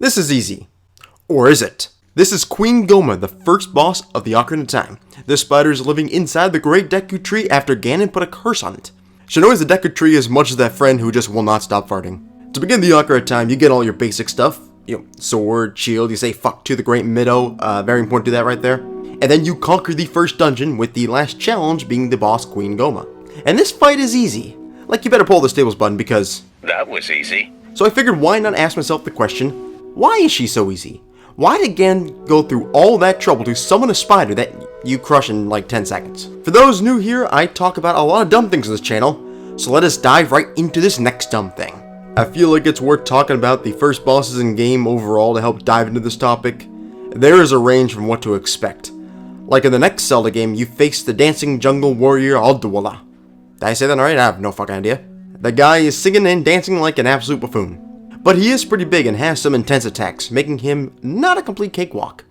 This is easy. Or is it? This is Queen Gohma, the first boss of the Ocarina of Time. This spider is living inside the great Deku tree after Ganon put a curse on it. She annoys the Deku tree as much as that friend who just will not stop farting. To begin the Ocarina of Time, you get all your basic stuff. Sword, shield, you say fuck to the great Middo, very important to do that right there. And then you conquer the first dungeon, with the last challenge being the boss Queen Gohma. And this fight is easy. Like, you better pull the stables button because... That was easy. So I figured why not ask myself the question, why is she so easy? Why did Ganon go through all that trouble to summon a spider that you crush in like 10 seconds? For those new here, I talk about a lot of dumb things on this channel, so let us dive right into this next dumb thing. I feel like it's worth talking about the first bosses in game overall to help dive into this topic. There is a range from what to expect. Like in the next Zelda game, you face the dancing jungle warrior Aldwala. Did I say that right? I have no fucking idea. The guy is singing and dancing like an absolute buffoon. But he is pretty big and has some intense attacks, making him not a complete cakewalk.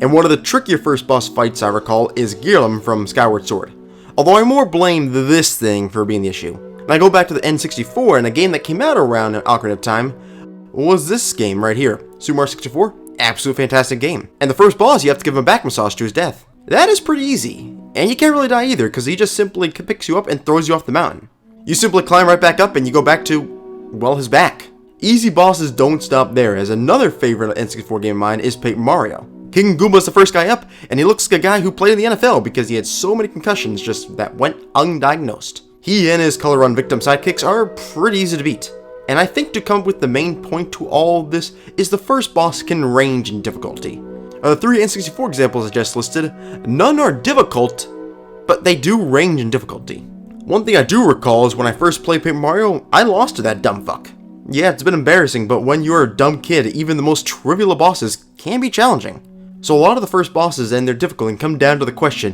And one of the trickier first boss fights I recall is Girlam from Skyward Sword. Although I more blame this thing for being the issue. And I go back to the N64, and a game that came out around Ocarina of Time was this game right here. Super Mario 64, absolute fantastic game. And the first boss, you have to give him a back massage to his death. That is pretty easy. And you can't really die either, because he just simply picks you up and throws you off the mountain. You simply climb right back up and you go back to, well, his back. Easy bosses don't stop there, as another favorite N64 game of mine is Paper Mario. King Goomba's the first guy up, and he looks like a guy who played in the NFL because he had so many concussions just that went undiagnosed. He and his color run victim sidekicks are pretty easy to beat. And I think to come up with the main point to all of this is the first boss can range in difficulty. Of the 3 N64 examples I just listed, none are difficult, but they do range in difficulty. One thing I do recall is when I first played Paper Mario, I lost to that dumb fuck. Yeah, it's been embarrassing, but when you're a dumb kid, even the most trivial of bosses can be challenging. So a lot of the first bosses and their difficulty come down to the question,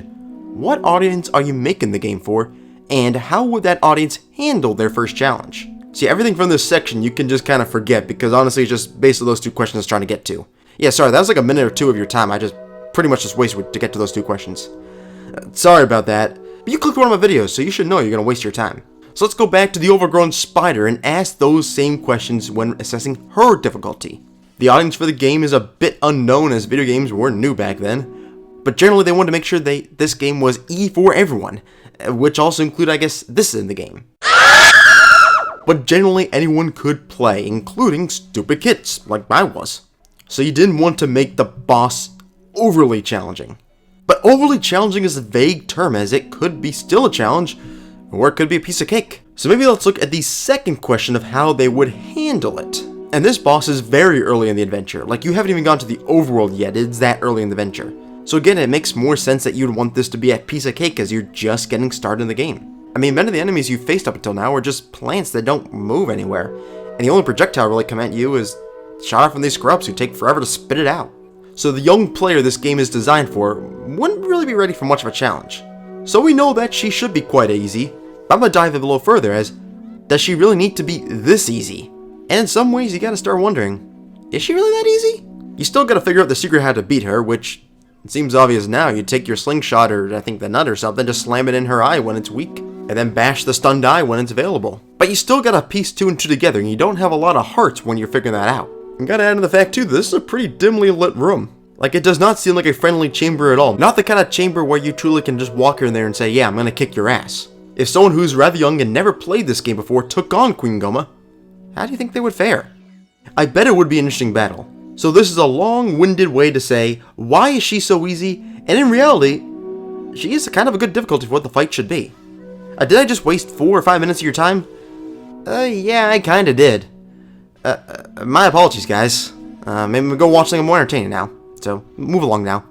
what audience are you making the game for, and how would that audience handle their first challenge? See, everything from this section you can just kind of forget, because honestly it's just basically those 2 questions I was trying to get to. Yeah, sorry, that was like a minute or 2 of your time I just pretty much just wasted to get to those 2 questions. Sorry about that, but you clicked one of my videos, so you should know you're going to waste your time. So let's go back to the overgrown spider and ask those same questions when assessing her difficulty. The audience for the game is a bit unknown, as video games were new back then, but generally they wanted to make sure this game was E for everyone, which also include, I guess, this in the game. But generally anyone could play, including stupid kids, like I was. So you didn't want to make the boss overly challenging. But overly challenging is a vague term, as it could be still a challenge, or it could be a piece of cake. So maybe let's look at the second question of how they would handle it. And this boss is very early in the adventure, like you haven't even gone to the overworld yet, it's that early in the adventure. So again, it makes more sense that you'd want this to be a piece of cake as you're just getting started in the game. I mean, many of the enemies you've faced up until now are just plants that don't move anywhere, and the only projectile really come at you is shot out from these scrubs who take forever to spit it out. So the young player this game is designed for wouldn't really be ready for much of a challenge. So we know that she should be quite easy, but I'm gonna dive a little further, as does she really need to be this easy? And in some ways you gotta start wondering, is she really that easy? You still gotta figure out the secret how to beat her, which it seems obvious now. You take your slingshot, or I think the nut or something, just slam it in her eye when it's weak, and then bash the stunned eye when it's available. But you still gotta piece 2 and 2 together, and you don't have a lot of hearts when you're figuring that out. And gotta add in the fact too, this is a pretty dimly lit room. Like, it does not seem like a friendly chamber at all. Not the kind of chamber where you truly can just walk in there and say, yeah, I'm gonna kick your ass. If someone who's rather young and never played this game before took on Queen Gohma, how do you think they would fare? I bet it would be an interesting battle. So this is a long-winded way to say, why is she so easy? And in reality, she is kind of a good difficulty for what the fight should be. Did I just waste 4 or 5 minutes of your time? Yeah, I kinda did. My apologies, guys. Maybe we'll go watch something more entertaining now. So, move along now.